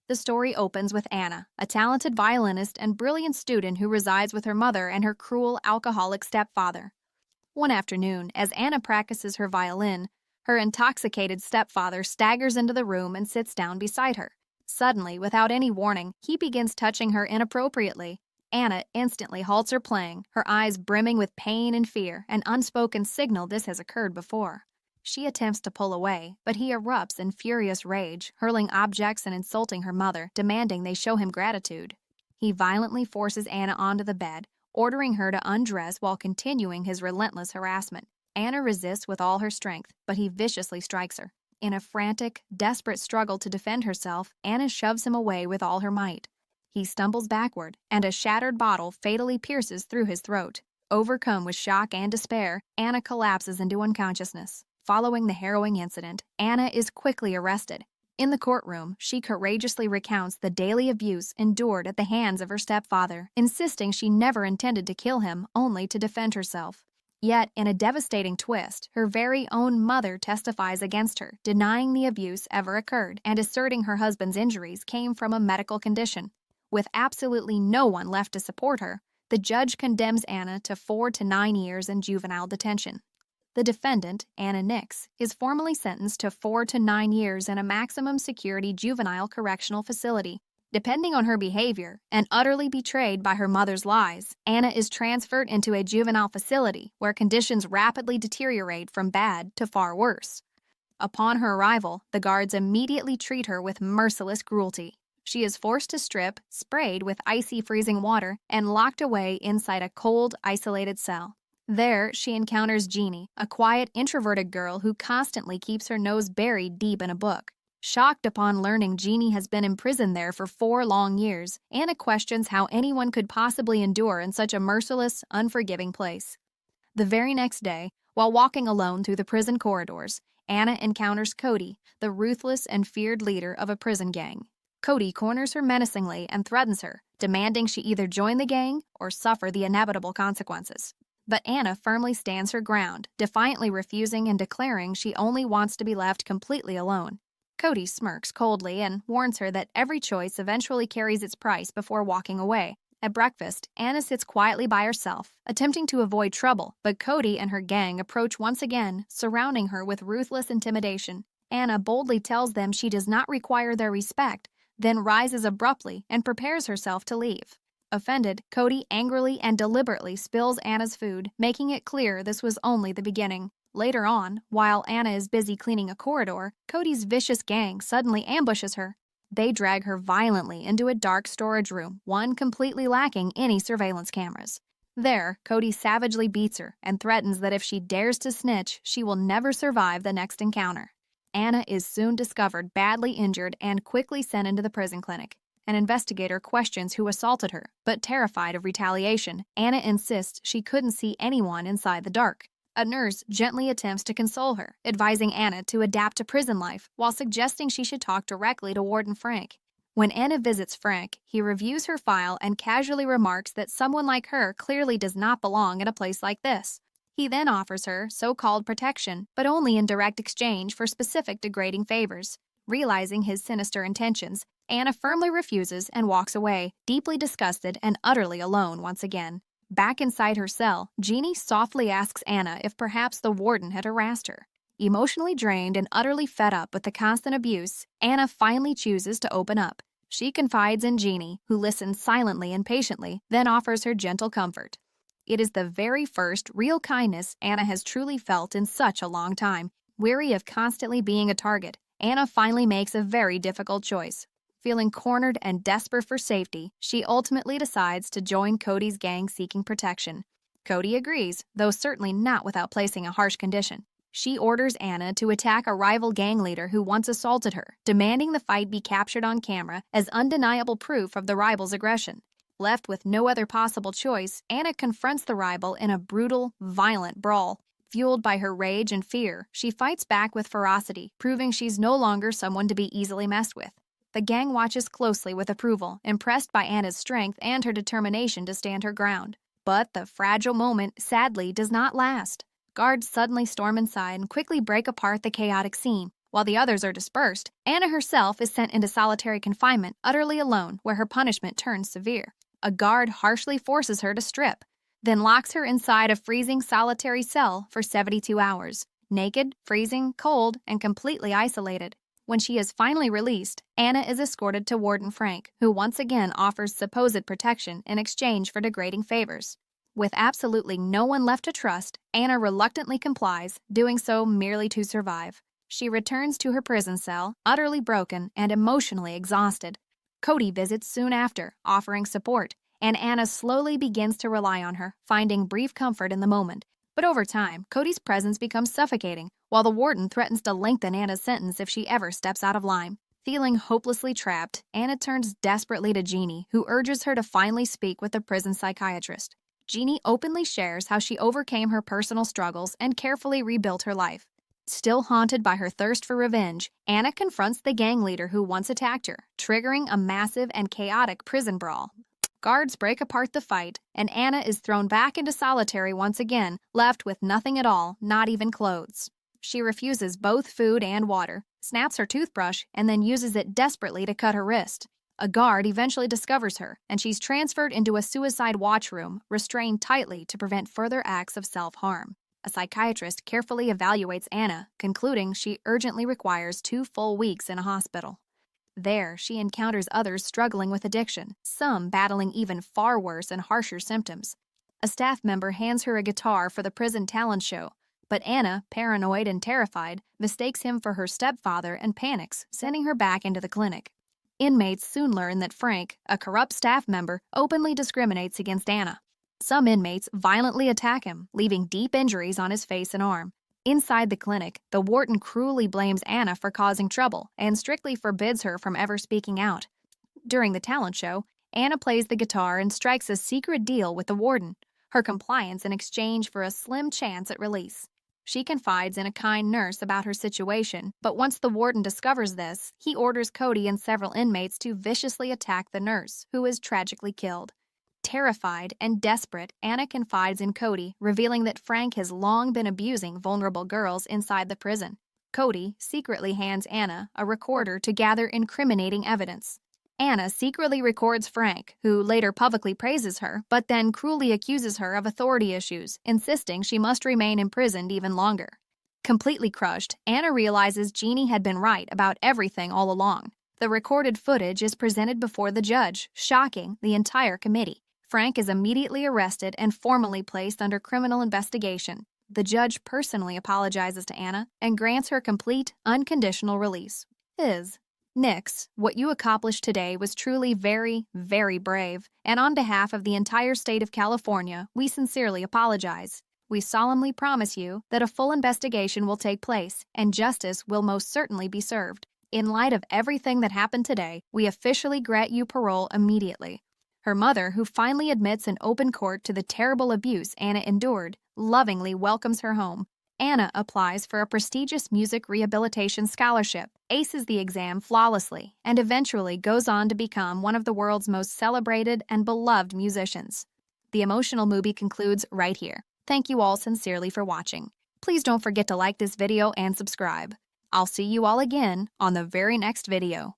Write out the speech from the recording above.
The story opens with Anna, a talented violinist and brilliant student who resides with her mother and her cruel, alcoholic stepfather. One afternoon, as Anna practices her violin, her intoxicated stepfather staggers into the room and sits down beside her. Suddenly, without any warning, he begins touching her inappropriately. Anna instantly halts her playing, her eyes brimming with pain and fear, an unspoken signal this has occurred before. She attempts to pull away, but he erupts in furious rage, hurling objects and insulting her mother, demanding they show him gratitude. He violently forces Anna onto the bed, ordering her to undress while continuing his relentless harassment. Anna resists with all her strength, but he viciously strikes her. In a frantic, desperate struggle to defend herself, Anna shoves him away with all her might. He stumbles backward, and a shattered bottle fatally pierces through his throat. Overcome with shock and despair, Anna collapses into unconsciousness. Following the harrowing incident, Anna is quickly arrested. In the courtroom, she courageously recounts the daily abuse endured at the hands of her stepfather, insisting she never intended to kill him, only to defend herself. Yet, in a devastating twist, her very own mother testifies against her, denying the abuse ever occurred and asserting her husband's injuries came from a medical condition. With absolutely no one left to support her, the judge condemns Anna to 4 to 9 years in juvenile detention. The defendant, Anna Nix, is formally sentenced to 4 to 9 years in a maximum security juvenile correctional facility. Depending on her behavior, and utterly betrayed by her mother's lies, Anna is transferred into a juvenile facility where conditions rapidly deteriorate from bad to far worse. Upon her arrival, the guards immediately treat her with merciless cruelty. She is forced to strip, sprayed with icy freezing water, and locked away inside a cold, isolated cell. There, she encounters Jeannie, a quiet, introverted girl who constantly keeps her nose buried deep in a book. Shocked upon learning Jeannie has been imprisoned there for 4 long years, Anna questions how anyone could possibly endure in such a merciless, unforgiving place. The very next day, while walking alone through the prison corridors, Anna encounters Cody, the ruthless and feared leader of a prison gang. Cody corners her menacingly and threatens her, demanding she either join the gang or suffer the inevitable consequences. But Anna firmly stands her ground, defiantly refusing and declaring she only wants to be left completely alone. Cody smirks coldly and warns her that every choice eventually carries its price before walking away. At breakfast, Anna sits quietly by herself, attempting to avoid trouble, but Cody and her gang approach once again, surrounding her with ruthless intimidation. Anna boldly tells them she does not require their respect, then rises abruptly and prepares herself to leave. Offended, Cody angrily and deliberately spills Anna's food, making it clear this was only the beginning. Later on, while Anna is busy cleaning a corridor, Cody's vicious gang suddenly ambushes her. They drag her violently into a dark storage room, one completely lacking any surveillance cameras. There, Cody savagely beats her and threatens that if she dares to snitch, she will never survive the next encounter. Anna is soon discovered badly injured and quickly sent into the prison clinic. An investigator questions who assaulted her, but terrified of retaliation, Anna insists she couldn't see anyone inside the dark. A nurse gently attempts to console her, advising Anna to adapt to prison life, while suggesting she should talk directly to Warden Frank. When Anna visits Frank, he reviews her file and casually remarks that someone like her clearly does not belong in a place like this. He then offers her so-called protection, but only in direct exchange for specific degrading favors. Realizing his sinister intentions, Anna firmly refuses and walks away, deeply disgusted and utterly alone once again. Back inside her cell, Jeannie softly asks Anna if perhaps the warden had harassed her. Emotionally drained and utterly fed up with the constant abuse, Anna finally chooses to open up. She confides in Jeannie, who listens silently and patiently, then offers her gentle comfort. It is the very first real kindness Anna has truly felt in such a long time. Weary of constantly being a target, Anna finally makes a very difficult choice. Feeling cornered and desperate for safety, she ultimately decides to join Cody's gang seeking protection. Cody agrees, though certainly not without placing a harsh condition. She orders Anna to attack a rival gang leader who once assaulted her, demanding the fight be captured on camera as undeniable proof of the rival's aggression. Left with no other possible choice, Anna confronts the rival in a brutal, violent brawl. Fueled by her rage and fear, she fights back with ferocity, proving she's no longer someone to be easily messed with. The gang watches closely with approval, impressed by Anna's strength and her determination to stand her ground. But the fragile moment, sadly, does not last. Guards suddenly storm inside and quickly break apart the chaotic scene. While the others are dispersed, Anna herself is sent into solitary confinement, utterly alone, where her punishment turns severe. A guard harshly forces her to strip, then locks her inside a freezing solitary cell for 72 hours, naked, freezing, cold, and completely isolated. When she is finally released, Anna is escorted to Warden Frank, who once again offers supposed protection in exchange for degrading favors. With absolutely no one left to trust, Anna reluctantly complies, doing so merely to survive. She returns to her prison cell, utterly broken and emotionally exhausted. Cody visits soon after, offering support, and Anna slowly begins to rely on her, finding brief comfort in the moment. But over time, Cody's presence becomes suffocating, while the warden threatens to lengthen Anna's sentence if she ever steps out of line. Feeling hopelessly trapped, Anna turns desperately to Jeannie, who urges her to finally speak with the prison psychiatrist. Jeannie openly shares how she overcame her personal struggles and carefully rebuilt her life. Still haunted by her thirst for revenge, Anna confronts the gang leader who once attacked her, triggering a massive and chaotic prison brawl. Guards break apart the fight, and Anna is thrown back into solitary once again, left with nothing at all, not even clothes. She refuses both food and water, snaps her toothbrush, and then uses it desperately to cut her wrist. A guard eventually discovers her, and she's transferred into a suicide watch room, restrained tightly to prevent further acts of self-harm. A psychiatrist carefully evaluates Anna, concluding she urgently requires 2 full weeks in a hospital. There, she encounters others struggling with addiction, some battling even far worse and harsher symptoms. A staff member hands her a guitar for the prison talent show, but Anna, paranoid and terrified, mistakes him for her stepfather and panics, sending her back into the clinic. Inmates soon learn that Frank, a corrupt staff member, openly discriminates against Anna. Some inmates violently attack him, leaving deep injuries on his face and arm. Inside the clinic, the warden cruelly blames Anna for causing trouble and strictly forbids her from ever speaking out. During the talent show, Anna plays the guitar and strikes a secret deal with the warden, her compliance in exchange for a slim chance at release. She confides in a kind nurse about her situation, but once the warden discovers this, he orders Cody and several inmates to viciously attack the nurse, who is tragically killed. Terrified and desperate, Anna confides in Cody, revealing that Frank has long been abusing vulnerable girls inside the prison. Cody secretly hands Anna a recorder to gather incriminating evidence. Anna secretly records Frank, who later publicly praises her, but then cruelly accuses her of authority issues, insisting she must remain imprisoned even longer. Completely crushed, Anna realizes Jeannie had been right about everything all along. The recorded footage is presented before the judge, shocking the entire committee. Frank is immediately arrested and formally placed under criminal investigation. The judge personally apologizes to Anna and grants her complete, unconditional release. Nix, what you accomplished today was truly very, very brave, and on behalf of the entire state of California, we sincerely apologize. We solemnly promise you that a full investigation will take place, and justice will most certainly be served. In light of everything that happened today, we officially grant you parole immediately. Her mother, who finally admits in open court to the terrible abuse Anna endured, lovingly welcomes her home. Anna applies for a prestigious music rehabilitation scholarship, aces the exam flawlessly, and eventually goes on to become one of the world's most celebrated and beloved musicians. The emotional movie concludes right here. Thank you all sincerely for watching. Please don't forget to like this video and subscribe. I'll see you all again on the very next video.